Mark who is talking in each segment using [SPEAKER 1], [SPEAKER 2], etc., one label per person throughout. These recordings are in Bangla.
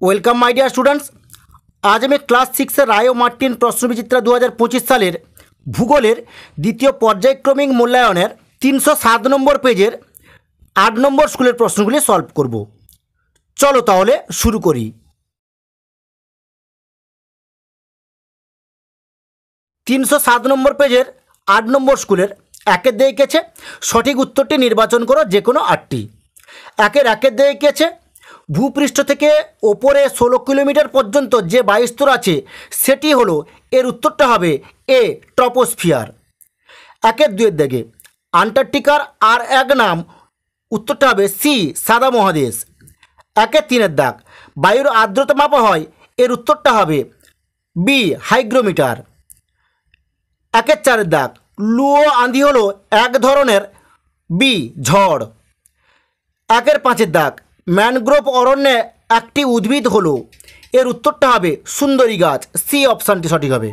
[SPEAKER 1] Welcome my dear students. আজ আমি ক্লাস 6 রায় ও মার্টিন প্রশ্নবিচিত্রা 2025 সালের ভূগোলের দ্বিতীয় পর্যায়ক্রমিক মূল্যায়নের 307 নম্বর পেজের 8 নম্বর স্কুলের প্রশ্নগুলি সলভ করব। চলো তাহলে শুরু করি। 307 নম্বর পেজের 8 নম্বর স্কুলের একের দিকে গেছে সঠিক উত্তরটি নির্বাচন করো যে কোনো 8টি। একের দিকে গেছে ভূপৃষ্ঠ থেকে ওপরে 16 কিলোমিটার পর্যন্ত যে বায়ুস্তর আছে সেটি হলো, এর উত্তরটা হবে এ ট্রপোস্ফিয়ার। দুইয়ের দিকে আন্টার্কটিকার আর এক নাম, উত্তরটা হবে সি সাদা মহাদেশ। তিনের দাগ বায়ুর আর্দ্রতা মাপা হয়, এর উত্তরটা হবে বি হাইগ্রোমিটার। চারের দাগ লুও আঁধি হলো এক ধরনের, বি ঝড়। পাঁচের দাগ ম্যানগ্রোভ অরণ্যে একটি উদ্ভিদ হলো, এর উত্তরটা হবে সুন্দরী গাছ, সি অপশানটি সঠিক হবে।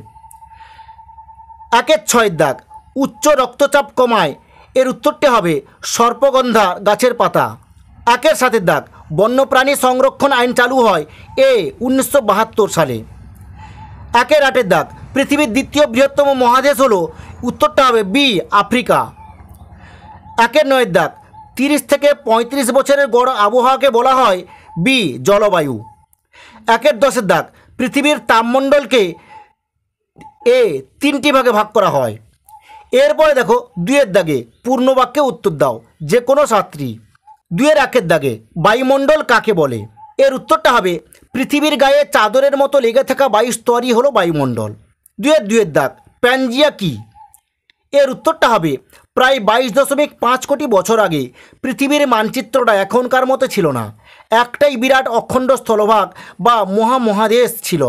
[SPEAKER 1] ছয়ের দাগ উচ্চ রক্তচাপ কমায়, এর উত্তরটি হবে সর্পগন্ধা গাছের পাতা। সাতের দাগ বন্যপ্রাণী সংরক্ষণ আইন চালু হয় 1972 সালে। আটের দাগ পৃথিবীর দ্বিতীয় বৃহত্তম মহাদেশ হলো, উত্তরটা হবে বি আফ্রিকা। নয়ের দাগ 30 থেকে 35 বছরের গড় আবহাওয়াকে বলা হয় বি জলবায়ু। 10এর দাগ পৃথিবীর তাপমণ্ডলকে তিনটি ভাগে ভাগ করা হয়। এরপরে দেখো 2এর দাগে পূর্ণ বাক্যে উত্তর দাও যে কোনো 7টি। 2-এর দাগে বায়ুমণ্ডল কাকে বলে, এর উত্তরটা হবে পৃথিবীর গায়ে চাদরের মতো লেগে থাকা বায়ুস্তরই হলো বায়ুমণ্ডল। 2-এর দাগ প্যানজিয়া কি, এর উত্তরটা হবে প্রায় 22.5 কোটি বছর আগে পৃথিবীর মানচিত্রটা এখনকার মতো ছিল না, একটাই বিরাট অখণ্ড স্থলভাগ বা মহামহাদেশ ছিল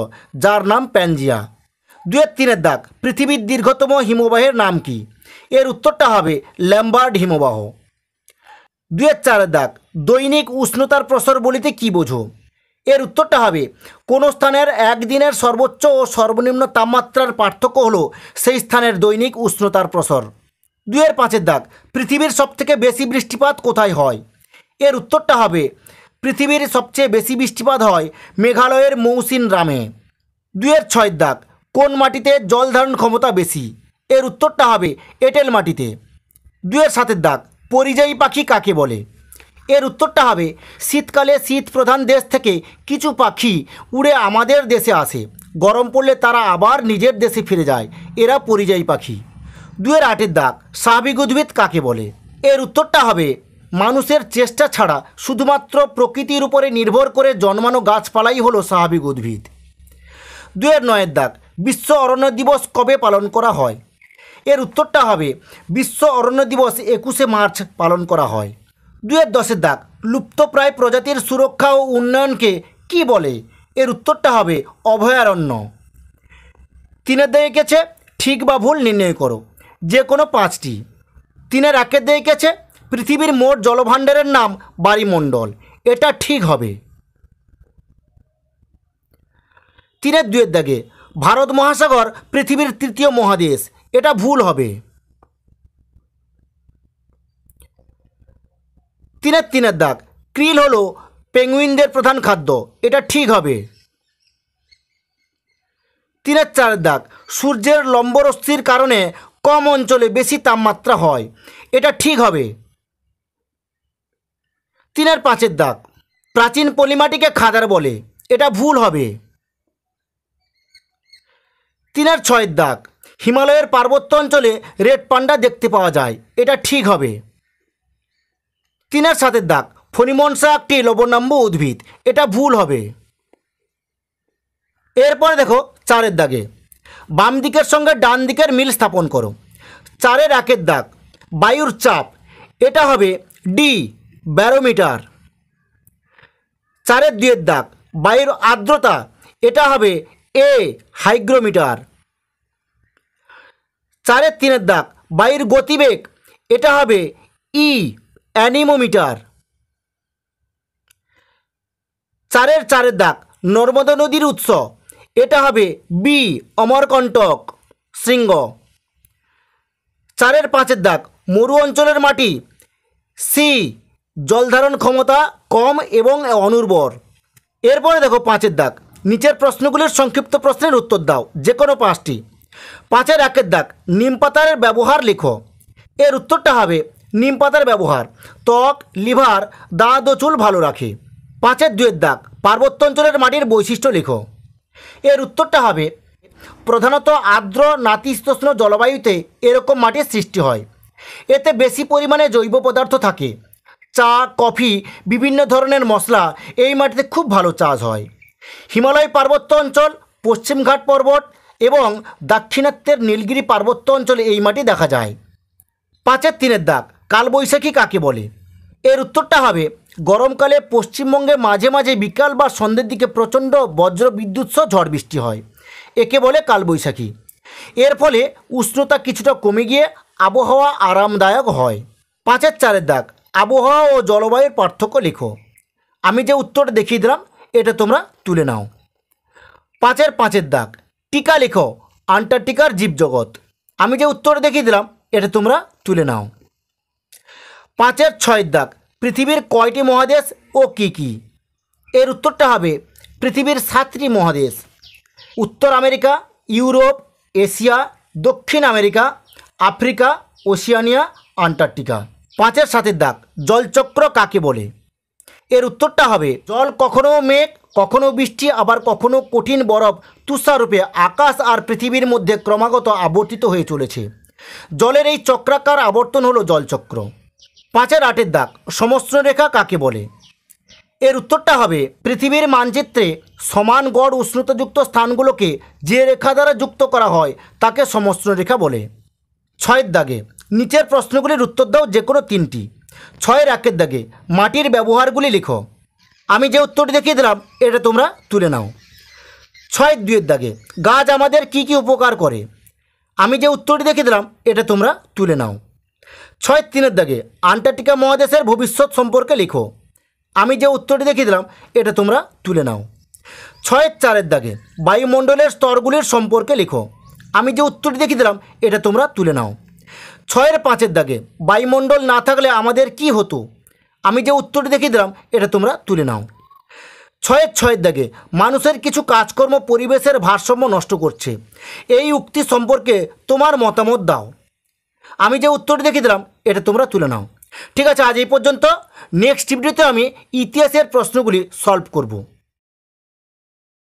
[SPEAKER 1] যার নাম প্যানজিয়া। 2-3 দাগ পৃথিবীর দীর্ঘতম হিমবাহের নাম কি, এর উত্তরটা হবে ল্যাম্বার্ট হিমবাহ। 2-4 দাগ দৈনিক উষ্ণতার প্রসর বলিতে কি বোঝো, এর উত্তরটা হবে কোনো স্থানের একদিনের সর্বোচ্চ ও সর্বনিম্ন তাপমাত্রার পার্থক্য হলো সেই স্থানের দৈনিক উষ্ণতার প্রসর। 2-5 দাগ পৃথিবীর সবথেকে বেশি বৃষ্টিপাত কোথায় হয়, এর উত্তরটা হবে পৃথিবীর সবচেয়ে বেশি বৃষ্টিপাত হয় মেঘালয়ের মৌসিনরামে। 2-6 দাগ কোন মাটিতে জল ধারণ ক্ষমতা বেশি, এর উত্তরটা হবে এঁটেল মাটিতে। 2-7 দাগ পরিযায়ী পাখি কাকে বলে, এর উত্তরটা হবে শীতকালে শীত প্রধান দেশ থেকে কিছু পাখি উড়ে আমাদের দেশে আসে, গরম পড়লে তারা আবার নিজের দেশে ফিরে যায়, এরা পরিযায়ী পাখি। 2-8 দাগ স্বাভাবিক উদ্ভিদ কাকে বলে, এর উত্তরটা হবে মানুষের চেষ্টা ছাড়া শুধুমাত্র প্রকৃতির উপরে নির্ভর করে জন্মানো গাছপালাই হলো স্বাভাবিক উদ্ভিদ। 2-9 দাগ বিশ্ব অরণ্য দিবস কবে পালন করা হয়, এর উত্তরটা হবে বিশ্ব অরণ্য দিবস 21শে মার্চ পালন করা হয়। 2-10 দাগ লুপ্তপ্রায় প্রজাতির সুরক্ষা ও উন্নয়নকে কি বলে, এর উত্তরটা হবে অভয়ারণ্য। 3-এর দিকে গেছে ঠিক বা ভুল নির্ণয় করো যে কোনো 5টি। 3-এর দিকে গেছে পৃথিবীর মোট জলভাণ্ডারের নাম বায়ুমণ্ডল, এটা ঠিক হবে। 3-2 দাগে ভারত মহাসাগর পৃথিবীর তৃতীয় মহাদেশ, এটা ভুল হবে। 3-3 দাগ ক্রিল হলো পেঙ্গুইনদের প্রধান খাদ্য, এটা ঠিক হবে। 3-4 দাগ সূর্যের লম্বরশ্মির কারণে কম অঞ্চলে বেশি তাপমাত্রা হয়, এটা ঠিক হবে। 3-5 দাগ প্রাচীন পলিমাটিকে খাদার বলে, এটা ভুল হবে। 3-6 দাগ হিমালয়ের পার্বত্য অঞ্চলে রেড পান্ডা দেখতে পাওয়া যায়, এটা ঠিক হবে। 3-7 দাগ ফণিমনসা একটি লবণাম্ব উদ্ভিদ, এটা ভুল হবে। এরপরে দেখো 4-এর দাগে বাম দিকের সঙ্গে ডান দিকের মিল স্থাপন করো। 4-1 দাগ বায়ুর চাপ, এটা হবে ডি ব্যারোমিটার। 4-2 দাগ বায়ুর আর্দ্রতা, এটা হবে এ হাইগ্রোমিটার। 4-3 দাগ বায়ুর গতিবেগ, এটা হবে ই অ্যানিমোমিটার। 4-4 দাগ নর্মদা নদীর উৎস, এটা হবে বি অমরকণ্টক শৃঙ্গ। 4-5 দাগ মরু অঞ্চলের মাটি, সি জলধারণ ক্ষমতা কম এবং অনুর্বর। এরপরে দেখো 5-এর দাগ, নিচের প্রশ্নগুলির সংক্ষিপ্ত প্রশ্নের উত্তর দাও, যে কোনো 5টি। 5-এর 1-এর দাগ, নিম পাতার ব্যবহার লেখো। এর উত্তরটা হবে নিম পাতার ব্যবহার ত্বক, লিভার, দাঁত ও চুল ভালো রাখে। 5-এর 2-এর দাগ, পার্বত্য অঞ্চলের মাটির বৈশিষ্ট্য লেখো। এর উত্তরটা হবে প্রধানত আর্দ্র নাতিশীতোষ্ণ জলবায়ুতে এরকম মাটির সৃষ্টি হয়। এতে বেশি পরিমাণে জৈব পদার্থ থাকে। চা, কফি, বিভিন্ন ধরনের মশলা এই মাটিতে খুব ভালো চাষ হয়। হিমালয় পার্বত্য অঞ্চল, পশ্চিমঘাট পর্বত এবং দাক্ষিণাত্যের নীলগিরি পার্বত্য অঞ্চলে এই মাটি দেখা যায়। 5-এর 3-এর দাগ, কালবৈশাখী কাকে বলে? এর উত্তরটা হবে গরমকালে পশ্চিমবঙ্গে মাঝে মাঝে বিকাল বা সন্ধ্যের দিকে প্রচণ্ড বজ্র বিদ্যুৎ সহ ঝড় বৃষ্টি হয়, একে বলে কালবৈশাখী। এর ফলে উষ্ণতা কিছুটা কমে গিয়ে আবহাওয়া আরামদায়ক হয়। 5-এর 4-এর দাগ, আবহাওয়া ও জলবায়ুর পার্থক্য লেখো। আমি যে উত্তরটা দেখিয়ে দিলাম এটা তোমরা তুলে নাও। 5-এর 5-এর দাগ, টিকা লেখো আন্টার্কটিকার জীবজগৎ। আমি যে উত্তর দেখিয়ে দিলাম এটা তোমরা তুলে নাও। 5-এর 6-এর দাগ, পৃথিবীর কয়টি মহাদেশ ও কী কী? এর উত্তরটা হবে পৃথিবীর 7টি মহাদেশ: উত্তর আমেরিকা, ইউরোপ, এশিয়া, দক্ষিণ আমেরিকা, আফ্রিকা, ওशिয়ানিয়া, আন্টার্কটিকা। 5-এর 7-এর দাগ, জলচক্র কাকে বলে? এর উত্তরটা হবে জল কখনো মেঘ, কখনো বৃষ্টি, আবার কখনো কঠিন বরফ তুষাররূপে আকাশ আর পৃথিবীর মধ্যে ক্রমাগত আবর্তিত হয়ে চলেছে। জলের এই চক্রাকার আবর্তন হলো জলচক্র। 5-এর 8-এর দাগ, সমশ্ররেখা কাকে বলে? এর উত্তরটা হবে পৃথিবীর মানচিত্রে সমান গড় উষ্ণতাযুক্ত স্থানগুলোকে যে রেখা দ্বারা যুক্ত করা হয় তাকে সমশ্ররেখা বলে। 6-এর দাগে নিচের প্রশ্নগুলির উত্তর দাও, যে কোনো 3টি। 6-এর 1-এর দাগে মাটির ব্যবহারগুলি লেখো। আমি যে উত্তরটি দেখিয়ে দিলাম এটা তোমরা তুলে নাও। 6-এর 2-এর দাগে গাছ আমাদের কি কি উপকার করে? আমি যে উত্তরটি দেখিয়ে দিলাম এটা তোমরা তুলে নাও। 6-এর 3-এর দাগে আন্টার্কটিকা মহাদেশের ভবিষ্যৎ সম্পর্কে লেখো। আমি যে উত্তরটি দেখিয়ে দিলাম এটা তোমরা তুলে নাও। 6-এর 4-এর দাগে বায়ুমণ্ডলের স্তরগুলির সম্পর্কে লেখো। আমি যে উত্তরটি দেখিয়ে দিলাম এটা তোমরা তুলে নাও। 6-এর 5-এর দাগে বায়ুমণ্ডল না থাকলে আমাদের কি হতো? আমি যে উত্তরটি দেখিয়ে দিলাম এটা তোমরা তুলে নাও। 6-এর 6-এর দাগে মানুষের কিছু কাজকর্ম পরিবেশের ভারসাম্য নষ্ট করছে, এই উক্তি সম্পর্কে তোমার মতামত দাও। আমি যে উত্তরটি দেখিয়ে দিলাম এটা তোমরা তুলে নাও। ঠিক আছে, আজ এই পর্যন্ত। নেক্সট ভিডিওতে আমি ইতিহাসের প্রশ্নগুলি সলভ করব।